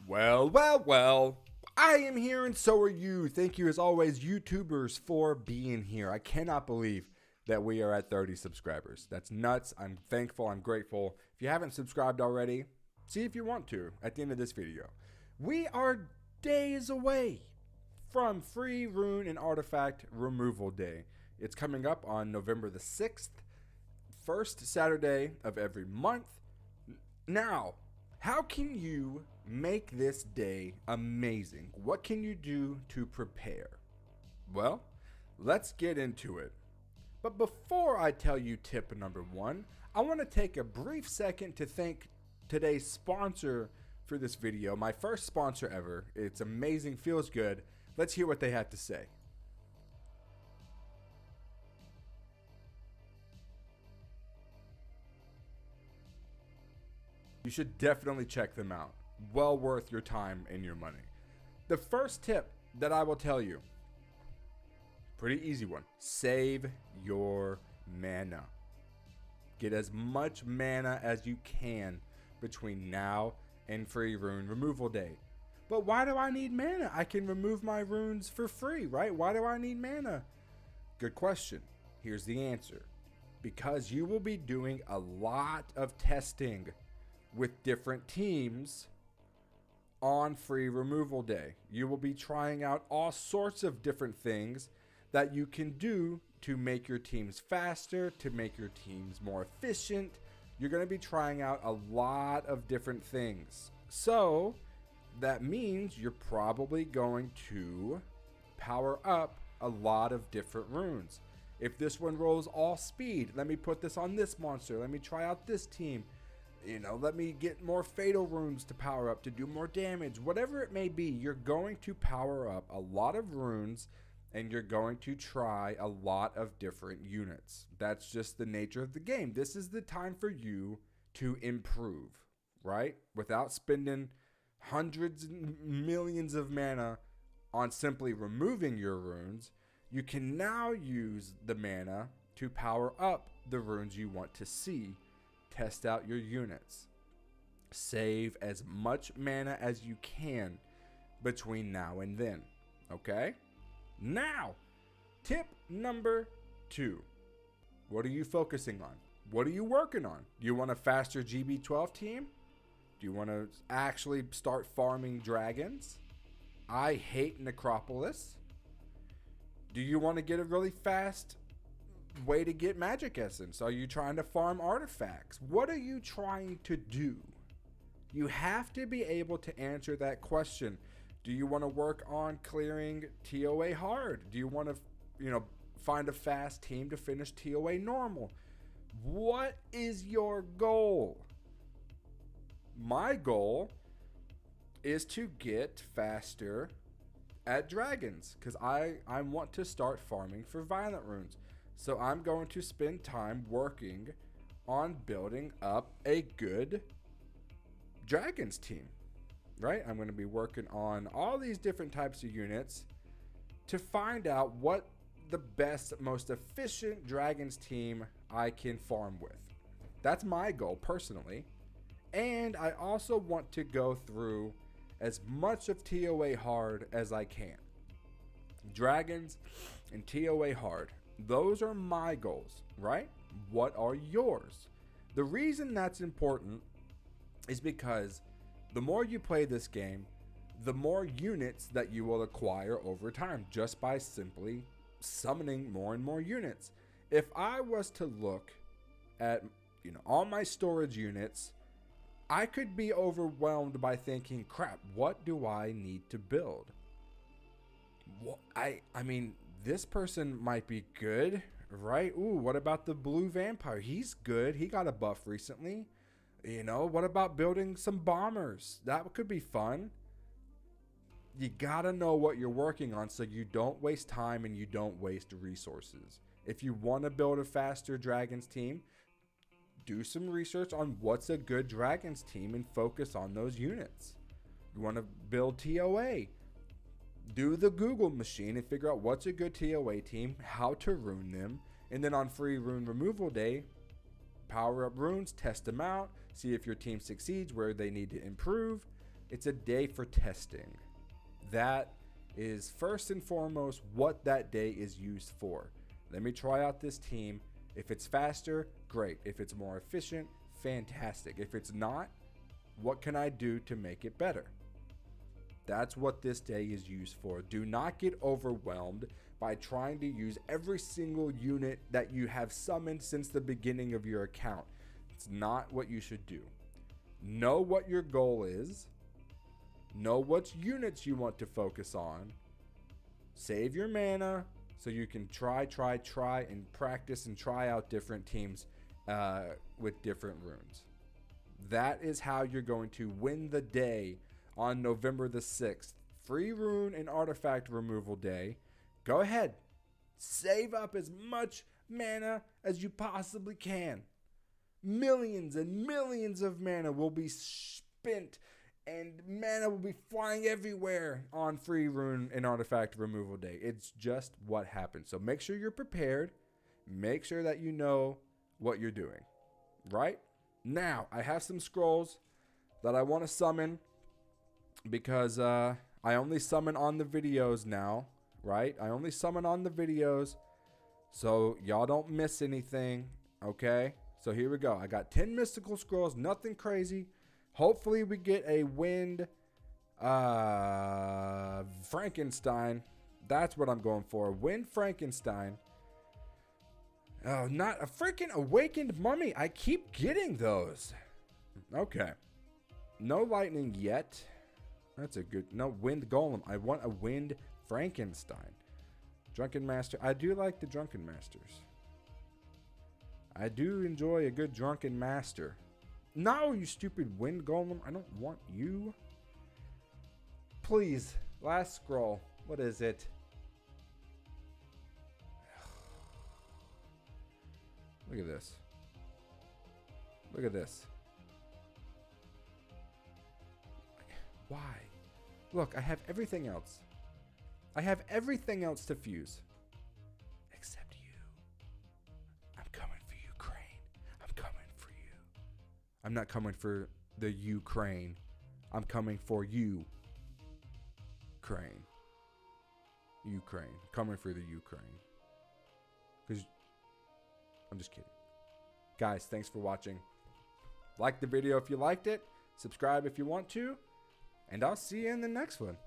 Well. I am here and so are you. Thank you as always, YouTubers, for being here. I cannot believe that we are at 30 subscribers. That's nuts. I'm thankful. I'm grateful. If you haven't subscribed already, see if you want to at the end of this video. We are days away from Free Rune and Artifact Removal Day. It's coming up on November the 6th, first Saturday of every month. Now, how can you make this day amazing? What can you do to prepare? Well, let's get into it. But before I tell you tip number one, I want to take a brief second to thank today's sponsor for this video, my first sponsor ever. It's amazing, feels good. Let's hear what they had to say. You should definitely check them out. Well worth your time and your money. The first tip that I will tell you, pretty easy one. Save your mana. Get as much mana as you can between now and Free Rune Removal Day. But why do I need mana? I can remove my runes for free, right? Why do I need mana? Good question. Here's the answer. Because you will be doing a lot of testing with different teams on Free Removal Day. You will be trying out all sorts of different things that you can do to make your teams faster, to make your teams more efficient. You're going to be trying out a lot of different things. So that means you're probably going to power up a lot of different runes. If this one rolls all speed, let me put this on this monster. Let me try out this team. Let me get more fatal runes to power up to do more damage. Whatever it may be, you're going to power up a lot of runes and you're going to try a lot of different units. That's just the nature of the game. This is the time for you to improve, right? Without spending hundreds and millions of mana on simply removing your runes, you can now use the mana to power up the runes you want to see. Test out your units. Save as much mana as you can between now and then. Okay? Now, tip number 2. What are you focusing on? What are you working on? Do you want a faster GB12 team? Do you want to actually start farming dragons? I hate Necropolis. Do you want to get a really fast way to get magic essence? Are you trying to farm artifacts? What are you trying to do? You have to be able to answer that question. Do you want to work on clearing TOA hard? Do you want to, find a fast team to finish TOA normal? What is your goal? My goal is to get faster at dragons because I want to start farming for violent runes. So I'm going to spend time working on building up a good dragons team, right? I'm going to be working on all these different types of units to find out what the best, most efficient dragons team I can farm with. That's my goal personally. And I also want to go through as much of TOA hard as I can. Dragons and TOA hard. Those are my goals, right? What are yours? The reason that's important is because the more you play this game, the more units that you will acquire over time just by simply summoning more and more units. If I was to look at, all my storage units, I could be overwhelmed by thinking, crap, what do I need to build? I mean, this person might be good, right? Ooh, what about the blue vampire? He's good. He got a buff recently. What about building some bombers? That could be fun. You gotta know what you're working on so you don't waste time and you don't waste resources. If you want to build a faster dragons team, do some research on what's a good dragons team and focus on those units. You want to build TOA, do the Google machine and figure out what's a good TOA team, how to rune them, and then on Free Rune Removal Day, power up runes, test them out, see if your team succeeds, where they need to improve, It's a day for testing. That is first and foremost what that day is used for. Let me try out this team. If it's faster, great. If it's more efficient, fantastic. If it's not, what can I do to make it better? That's what this day is used for. Do not get overwhelmed by trying to use every single unit that you have summoned since the beginning of your account. It's not what you should do. Know what your goal is. Know what units you want to focus on. Save your mana so you can try and practice and try out different teams with different runes. That is how you're going to win the day on November the 6th. Free rune and artifact removal day. Go ahead. Save up as much mana as you possibly can. Millions and millions of mana will be spent and mana will be flying everywhere on free rune and artifact removal day. It's just what happens. So make sure you're prepared. Make sure that you know what you're doing. Right? Now, I have some scrolls that I want to summon because I only summon on the videos now. Right? I only summon on the videos so y'all don't miss anything. Okay? So here we go. I got 10 mystical scrolls. Nothing crazy. Hopefully we get a wind Frankenstein. That's what I'm going for. Wind Frankenstein. Oh, not a freaking awakened mummy. I keep getting those. Okay. No lightning yet. That's a good. No wind golem. I want a wind Frankenstein. Drunken master. I do like the drunken masters. I do enjoy a good drunken master. No, you stupid wind golem. I don't want you. Please. Last scroll. What is it? Look at this. Look at this. Why? Look, I have everything else. I have everything else to fuse. Except you. I'm coming for you, Crane. I'm coming for you. I'm not coming for the Ukraine. I'm coming for you, Crane. Ukraine. Coming for the Ukraine. Because I'm just kidding. Guys, thanks for watching. Like the video if you liked it. Subscribe if you want to. And I'll see you in the next one.